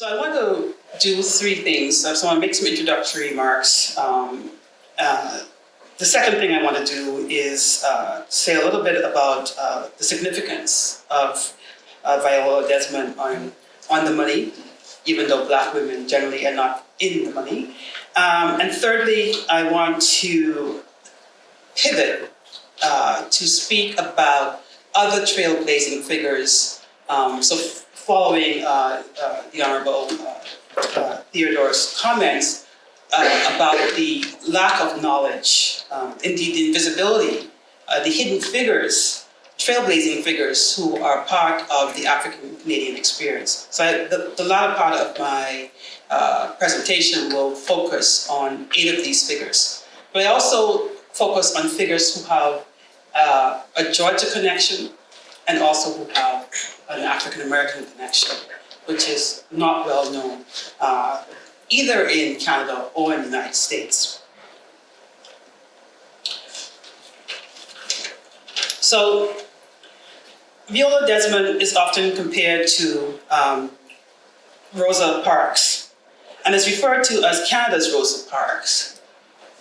So I want to do three things. So I want to make some introductory remarks. The second thing I want to do is say a little bit about the significance of Viola Desmond on the money, even though Black women generally are not in the money. And thirdly, I want to pivot to speak about other trailblazing figures. So following the Honorable Theodore's comments about the lack of knowledge, indeed the invisibility, the hidden figures, trailblazing figures who are part of the African-Canadian experience. So the latter part of my presentation will focus on 8 of these figures. But I also focus on figures who have a Georgia connection and also who have an African-American connection, which is not well known either in Canada or in the United States. So Viola Desmond is often compared to Rosa Parks and is referred to as Canada's Rosa Parks.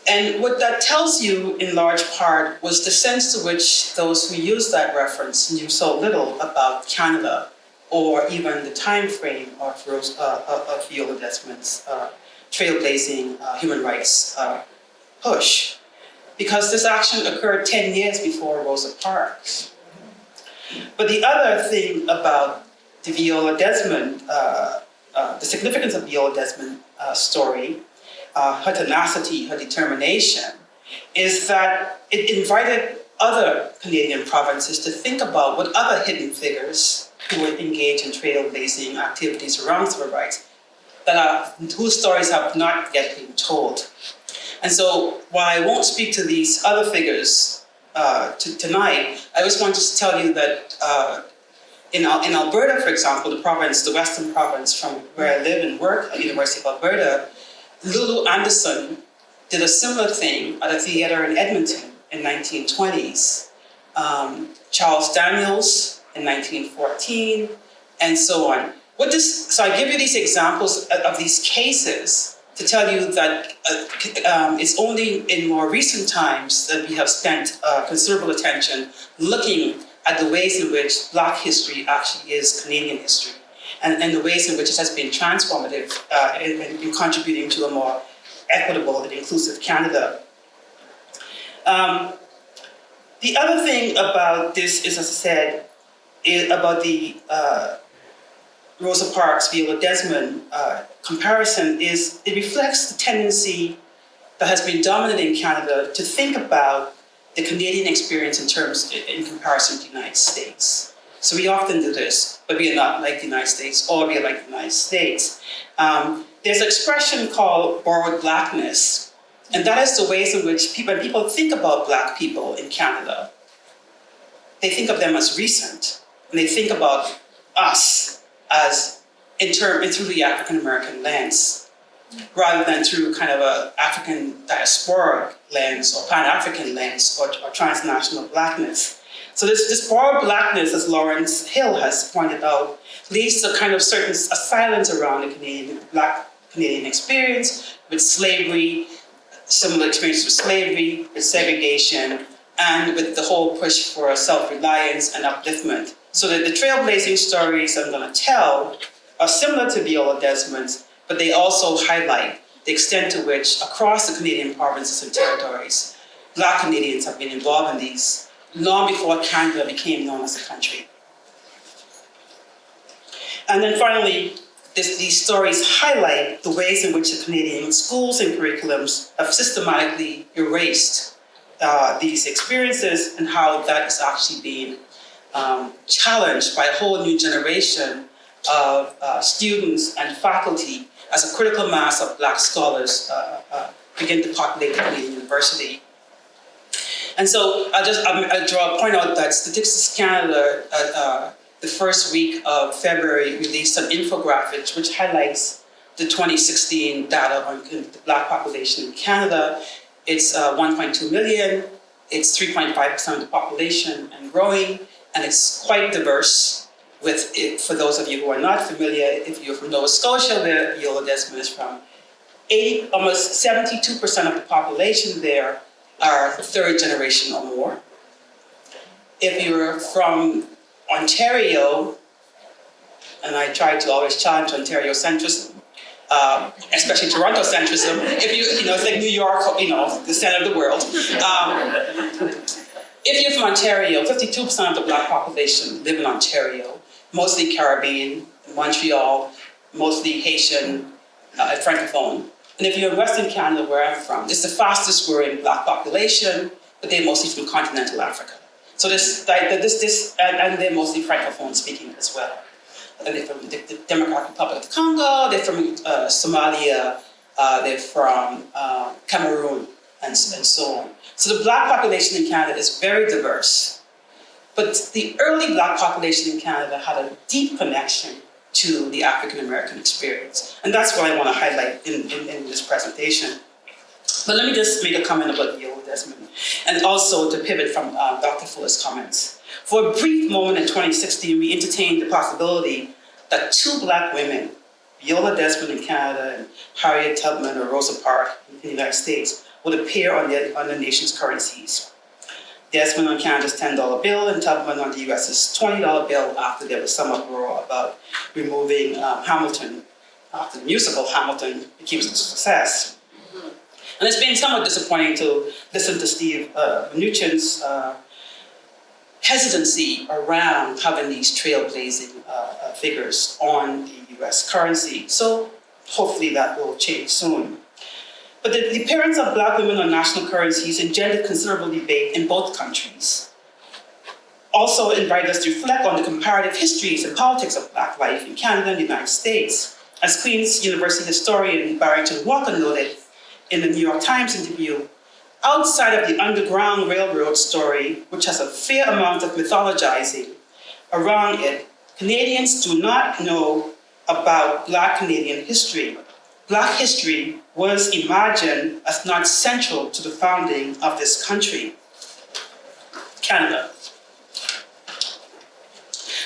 And what that tells you in large part was the sense to which those who used that reference knew so little about Canada or even the time frame of Viola Desmond's trailblazing human rights push, because this action occurred 10 years before Rosa Parks. But the other thing about the Viola Desmond, the significance of Viola Desmond's story, her tenacity, her determination, is that it invited other Canadian provinces to think about what other hidden figures who were engaged in trailblazing activities around civil rights whose stories have not yet been told. And so while I won't speak to these other figures tonight, I just want to tell you that in Alberta, for example, the western province from where I live and work at the University of Alberta, Lulu Anderson did a similar thing at a theater in Edmonton in 1920s. Charles Daniels in 1914, and so on. So I give you these examples of these cases to tell you that it's only in more recent times that we have spent considerable attention looking at the ways in which Black history actually is Canadian history, and the ways in which it has been transformative in contributing to a more equitable and inclusive Canada. The other thing about this is, as I said, about the Rosa Parks, Viola Desmond comparison is it reflects the tendency that has been dominant in Canada to think about the Canadian experience in comparison to the United States. So we often do this, but we are not like the United States, or we are like the United States. There's an expression called borrowed Blackness, and that is the ways in which when people think about Black people in Canada, they think of them as recent, and they think about us as through the African-American lens, rather than through kind of an African diasporic lens or Pan-African lens or transnational Blackness. So this borrowed Blackness, as Lawrence Hill has pointed out, leads to a silence around the Black Canadian experience with slavery, similar experiences with slavery, with segregation, and with the whole push for self-reliance and upliftment. So that the trailblazing stories I'm going to tell are similar to Viola Desmond's, but they also highlight the extent to which, across the Canadian provinces and territories, Black Canadians have been involved in these long before Canada became known as a country. And then finally, these stories highlight the ways in which the Canadian schools and curriculums have systematically erased these experiences, and how that is actually being challenged by a whole new generation of students and faculty as a critical mass of Black scholars begin to populate the Canadian University. And so I'll point out that Statistics Canada, the first week of February, released an infographic which highlights the 2016 data on the Black population in Canada. It's 1.2 million, it's 3.5% of the population and growing, and it's quite diverse. with it. For those of you who are not familiar, if you're from Nova Scotia, where Viola Desmond is from, almost 72% of the population there are third generation or more. If you're from Ontario, and I try to always challenge Ontario centrism, especially Toronto centrism, if it's like New York, the center of the world. If you're from Ontario, 52% of the Black population live in Ontario, mostly Caribbean, Montreal, mostly Haitian, Francophone. And if you're in Western Canada, where I'm from, it's the fastest growing Black population, but they're mostly from continental Africa. So and they're mostly Francophone speaking as well. And they're from the Democratic Republic of the Congo, they're from Somalia, they're from Cameroon, and so on. So the Black population in Canada is very diverse. But the early Black population in Canada had a deep connection to the African American experience. And that's what I want to highlight in this presentation. But let me just make a comment about Viola Desmond, and also to pivot from Dr. Fuller's comments. For a brief moment in 2016, we entertained the possibility that two Black women, Viola Desmond in Canada and Harriet Tubman or Rosa Parks in the United States, would appear on the nation's currencies. Desmond on Canada's $10 bill and Tubman on the US's $20 bill, after there was some uproar about removing Hamilton after the musical Hamilton became a success. And it's been somewhat disappointing to listen to Steve Mnuchin's hesitancy around having these trailblazing figures on the US currency. So hopefully that will change soon. But the appearance of Black women on national currencies engendered considerable debate in both countries. Also invited us to reflect on the comparative histories and politics of Black life in Canada and the United States. As Queen's University historian Barrington Walker noted in the New York Times interview, outside of the Underground Railroad story, which has a fair amount of mythologizing around it, Canadians do not know about Black Canadian history. Black history was imagined as not central to the founding of this country, Canada.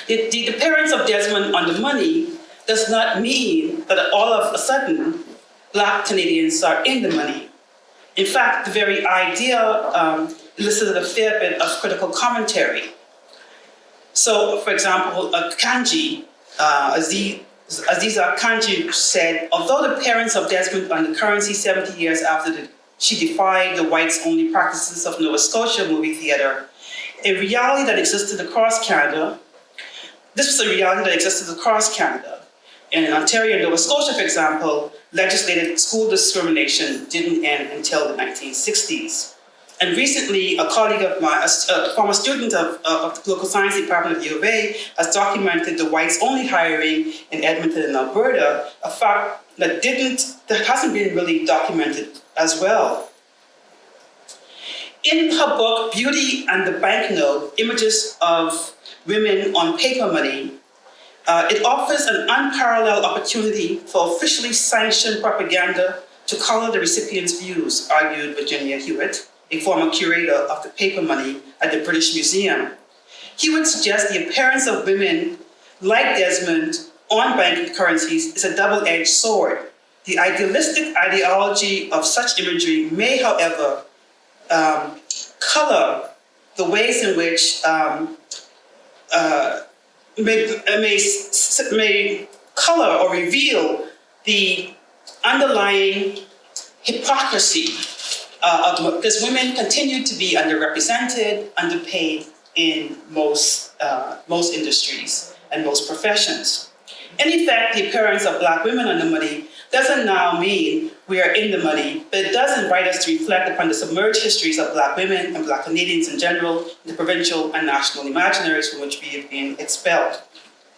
The appearance of Desmond on the money does not mean that all of a sudden Black Canadians are in the money. In fact, the very idea elicited a fair bit of critical commentary. So, for example, Kanji, Aziza Kanji said, although the parents of Desmond on the currency 70 years after she defied the whites-only practices of Nova Scotia movie theater, a reality that existed across Canada. This was a reality that existed across Canada. In Ontario and Nova Scotia, for example, legislated school discrimination didn't end until the 1960s. And recently, a colleague of mine, a former student of the political science department of U of A, has documented the whites-only hiring in Edmonton and Alberta, a fact that hasn't been really documented as well. In her book, Beauty and the Banknote, Images of Women on Paper Money, it offers an unparalleled opportunity for officially sanctioned propaganda to color the recipient's views, argued Virginia Hewitt, a former curator of the paper money at the British Museum. Hewitt suggests the appearance of women like Desmond on banking currencies is a double-edged sword. The idealistic ideology of such imagery may, however, color the ways in which may color or reveal the underlying hypocrisy because women continue to be underrepresented, underpaid in most industries and most professions. In effect, the appearance of Black women on the money doesn't now mean we are in the money, but it does invite us to reflect upon the submerged histories of Black women and Black Canadians in general, the provincial and national imaginaries from which we have been expelled.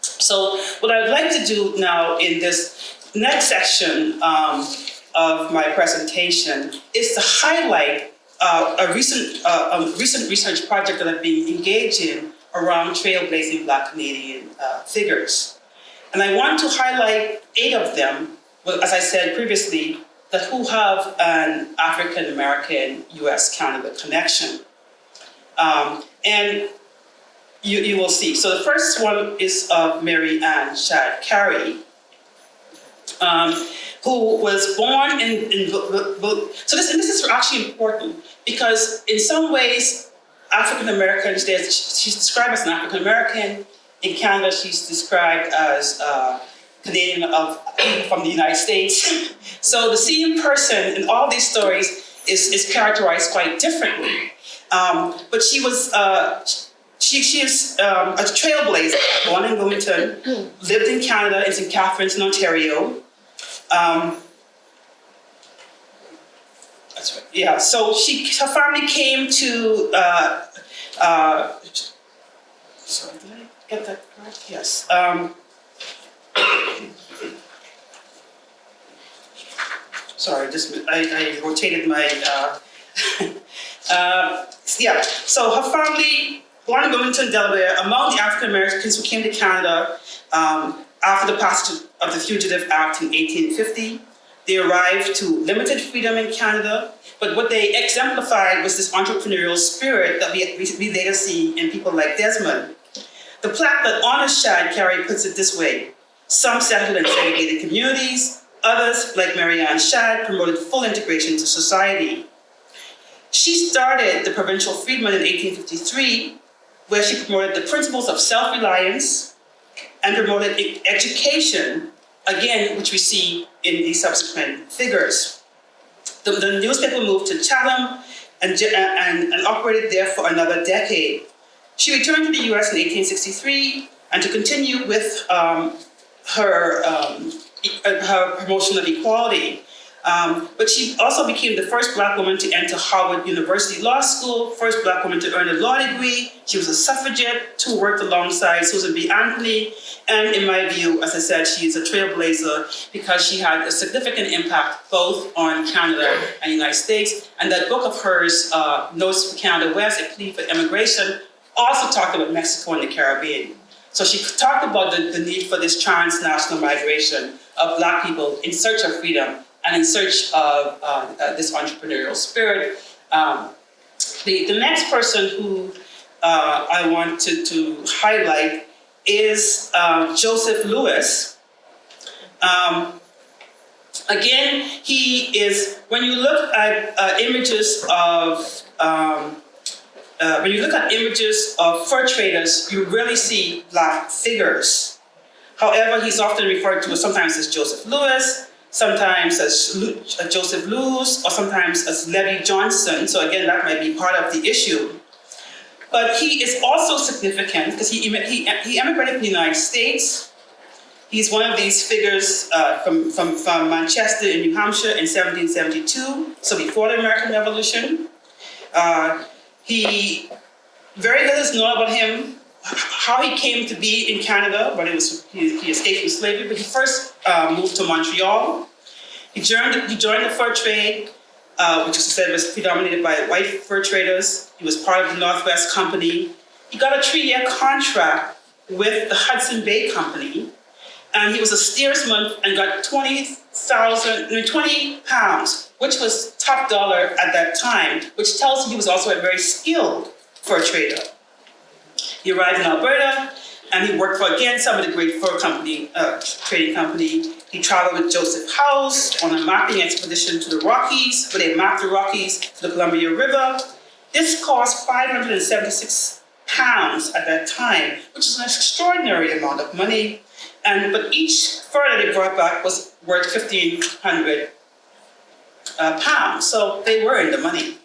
So what I'd like to do now in this next section of my presentation is to highlight a recent research project that I've been engaged in around trailblazing Black Canadian figures. And I want to highlight 8 of them, as I said previously, that who have an African-American US-Canada connection. And you will see. So the first one is of Mary Ann Shadd Cary, who was born so this is actually important because in some ways, African Americans, she's described as an African American. In Canada, she's described as Canadian from the United States. So the same person in all these stories is characterized quite differently. But she was she is a trailblazer, born in Wilmington, lived in Canada, in St. Catharines in Ontario. That's right. Yeah. So her family came to. Sorry, did I get that correct? Yes. Sorry, I rotated my. Yeah. So her family, born in Wilmington, Delaware, among the African Americans who came to Canada after the passage of the Fugitive Act in 1850. They arrived to limited freedom in Canada, but what they exemplified was this entrepreneurial spirit that we later see in people like Desmond. The plaque that honors Shadd Cary puts it this way: some settled in segregated communities, others, like Mary Ann Shadd, promoted full integration into society. She started the Provincial Freedmen in 1853, where she promoted the principles of self-reliance and promoted education, again, which we see in the subsequent figures. The newspaper moved to Chatham and operated there for another decade. She returned to the US in 1863 and to continue with her promotion of equality. But she also became the first Black woman to enter Harvard University Law School, first Black woman to earn a law degree. She was a suffragette who worked alongside Susan B. Anthony. And in my view, as I said, she is a trailblazer because she had a significant impact both on Canada and the United States. And that book of hers, Notes for Canada West, A Plea for Immigration, also talked about Mexico and the Caribbean. So she talked about the need for this transnational migration of Black people in search of freedom and in search of this entrepreneurial spirit. The next person who I want to highlight is Joseph Lewis. Again, he is, when you look at images of fur traders, you really see Black figures. However, he's often referred to sometimes as Joseph Lewis, sometimes as Joseph Lewis, or sometimes as Levy Johnson. So again, that might be part of the issue. But he is also significant because he emigrated from the United States. He's one of these figures from Manchester in New Hampshire in 1772, so before the American Revolution. Very little is known about him, how he came to be in Canada, but he escaped from slavery, but he first moved to Montreal. He joined the fur trade, which as I said was predominated by white fur traders. He was part of the Northwest Company. He got a 3-year contract with the Hudson Bay Company, and he was a steersman and got 20 pounds, which was top dollar at that time, which tells you he was also a very skilled fur trader. He arrived in Alberta, and he worked for, again, some of the great fur trading company. He traveled with Joseph Howes on a mapping expedition to the Rockies, where they mapped the Rockies to the Columbia River. This cost 576 pounds at that time, which is an extraordinary amount of money. But each fur that they brought back was worth 1,500 pounds, so they were in the money.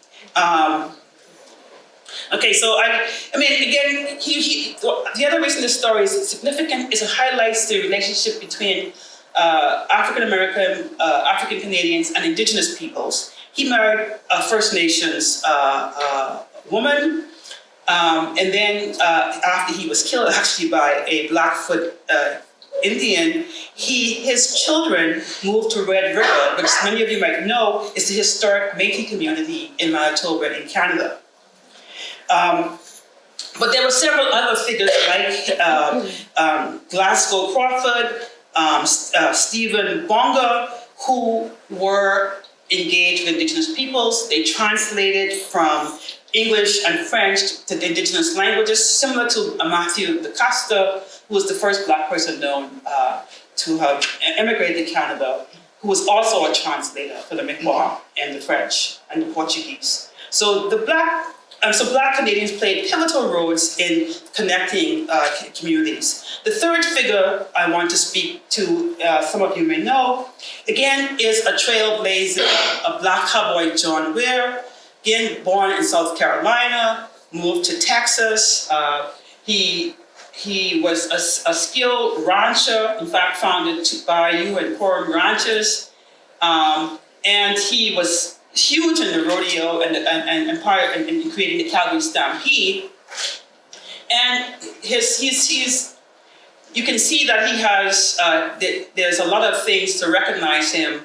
Okay, so I mean, again, the other reason this story is significant is it highlights the relationship between African American, African Canadians, and Indigenous peoples. He married a First Nations woman, and then after he was killed actually by a Blackfoot Indian, his children moved to Red River, which many of you might know is the historic Métis community in Manitoba in Canada. But there were several other figures like Glasgow Crawford, Stephen Bonga, who were engaged with Indigenous peoples. They translated from English and French to the indigenous languages, similar to Matthew de Costa, who was the first Black person known to have immigrated to Canada, who was also a translator for the Mi'kmaq and the French and the Portuguese. So Black Canadians played pivotal roles in connecting communities. The third figure I want to speak to, some of you may know, again, is a trailblazer, a Black cowboy, John Ware, again, born in South Carolina, moved to Texas. He was a skilled rancher, in fact, founded Bayou and Quorum Ranches, and he was huge in the rodeo and part in creating the Calgary Stampede. And you can see that he has, there's a lot of things to recognize him.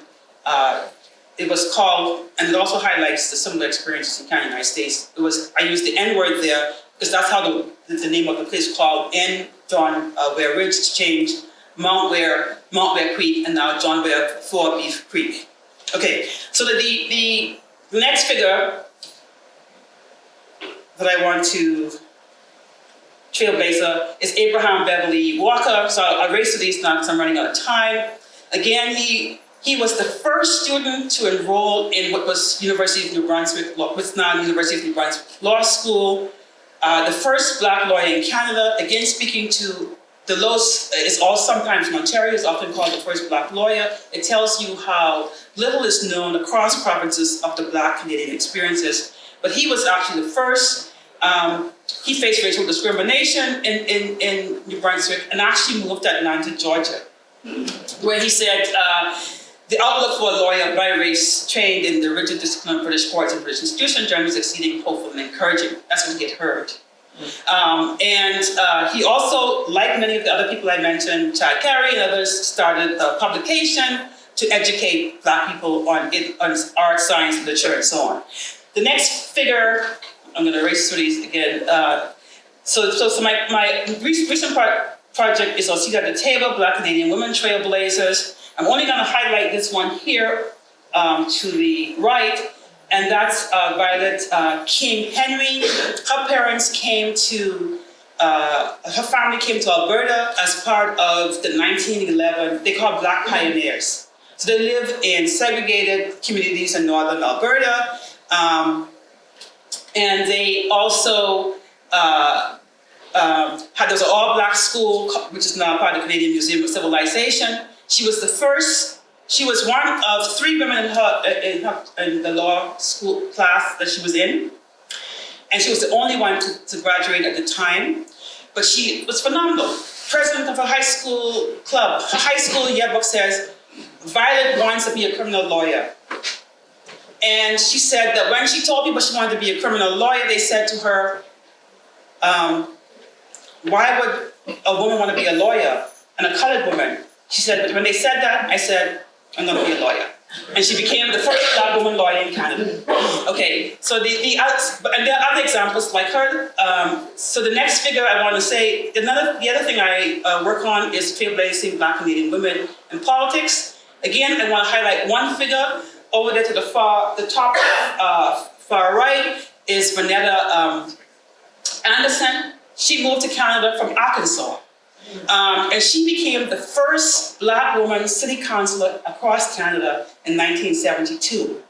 It was called, and it also highlights the similar experiences in Canada, United States. I used the N-word there because that's how the name of the place called N. John Ware Ridge changed, Mount Ware Creek, and now John Ware Four Beef Creek. Okay, so the next figure that I want to trailblazer is Abraham Beverly Walker. So I'll race to these now because I'm running out of time. Again, he was the first student to enroll in what was University of New Brunswick, what's now University of New Brunswick Law School. The first Black lawyer in Canada. Again, speaking to the laws, is all sometimes in Ontario, is often called the first Black lawyer. It tells you how little is known across provinces of the Black Canadian experiences. But he was actually the first. He faced racial discrimination in New Brunswick and actually moved to Atlanta, Georgia, where he said, the outlook for a lawyer by race trained in the rigid discipline of British courts and British institutions generally was exceeding hopeful and encouraging. That's what he had heard. He also, like many of the other people I mentioned, Chad Carey and others, started a publication to educate Black people on art, science, literature, and so on. The next figure, I'm going to race through these again. So my recent project is, I'll see at the table, Black Canadian Women Trailblazers. I'm only going to highlight this one here to the right, and that's Violet King Henry. Her parents came to, her family came to Alberta as part of the 1911, they call Black pioneers. So they live in segregated communities in northern Alberta, and they also there was an all-Black school, which is now part of the Canadian Museum of Civilization. She was one of three women in the law school class that she was in. And she was the only one to graduate at the time. But she was phenomenal. President of a high school club. Her high school yearbook says, Violet wants to be a criminal lawyer. And she said that when she told people she wanted to be a criminal lawyer, they said to her, why would a woman want to be a lawyer and a colored woman? She said, when they said that, I said, I'm going to be a lawyer. And she became the first Black woman lawyer in Canada. Okay, so and there are other examples like her. So the next figure I want to say, the other thing I work on is trailblazing Black Canadian women in politics. Again, I want to highlight one figure. Over there to the top far right is Vanillae Understand. She moved to Canada from Arkansas. And she became the first Black woman city councilor across Canada in 1972.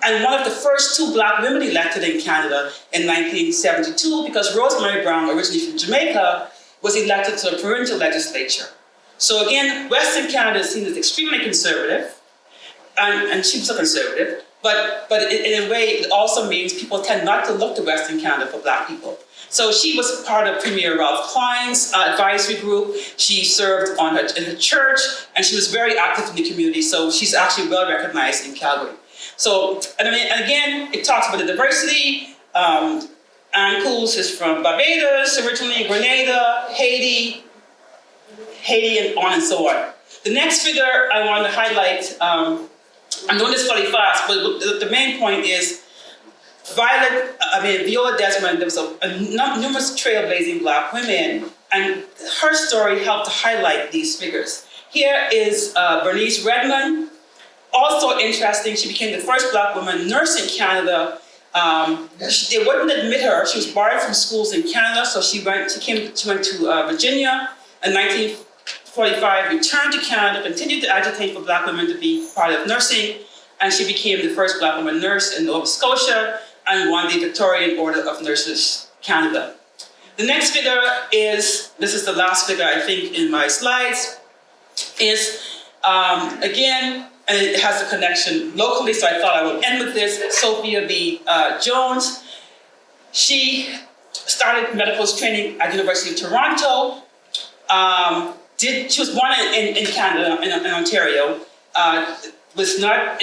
And one of the first two Black women elected in Canada in 1972 because Rosemary Brown, originally from Jamaica, was elected to the provincial legislature. So again, Western Canada is seen as extremely conservative, and she was a conservative, but in a way, it also means people tend not to look to Western Canada for Black people. So she was part of Premier Ralph Klein's advisory group. She served in her church, and she was very active in the community. So she's actually well recognized in Calgary. So, and again, it talks about the diversity. Ann Cools is from Barbados, originally Grenada, Haiti, and on and so on. The next figure I want to highlight, I'm doing this fairly fast, but the main point is Viola Desmond. There was numerous trailblazing Black women, and her story helped to highlight these figures. Here is Bernice Redmond. Also interesting, she became the first Black woman nurse in Canada They wouldn't admit her. She was barred from schools in Canada, so she went to Virginia in 1945, returned to Canada, continued to agitate for Black women to be part of nursing, and she became the first Black woman nurse in Nova Scotia and won the Victorian Order of Nurses Canada. The next figure is, this is the last figure I think in my slides, is again, and it has a connection locally, so I thought I would end with this. Sophia B. Jones. She started medical training at the University of Toronto. She was born in Canada, in Ontario. Was not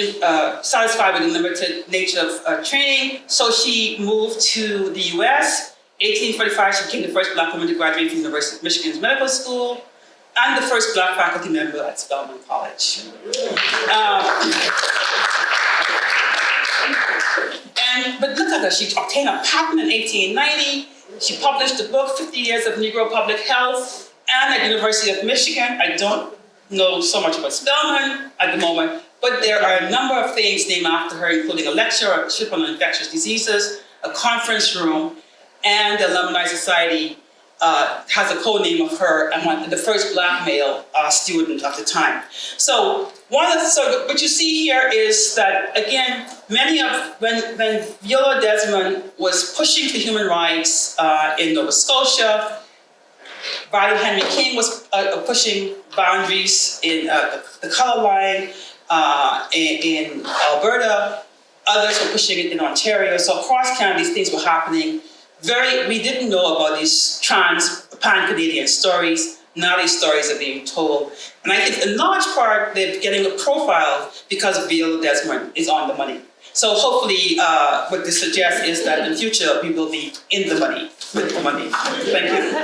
satisfied with the limited nature of training, so she moved to the US. 1845, she became the first Black woman to graduate from the University of Michigan's medical school, and the first Black faculty member at Spelman College. But look at her, she obtained a patent in 1890. She published the book, 50 Years of Negro Public Health, and at the University of Michigan. I don't know so much about Spelman at the moment, but there are a number of things named after her, including a lectureship on infectious diseases, a conference room, and the Alumni Society has a code name of her and the first Black male student of the time. So what you see here is that, again, when Viola Desmond was pushing for human rights in Nova Scotia, Violet Henry King was pushing boundaries in the color line in Alberta. Others were pushing it in Ontario. So across Canada, these things were happening. We didn't know about these pan-Canadian stories. Now these stories are being told. And I think in large part, they're getting a profile because Viola Desmond is on the money. So hopefully what this suggests is that in the future, we will be in the money, with the money. Thank you.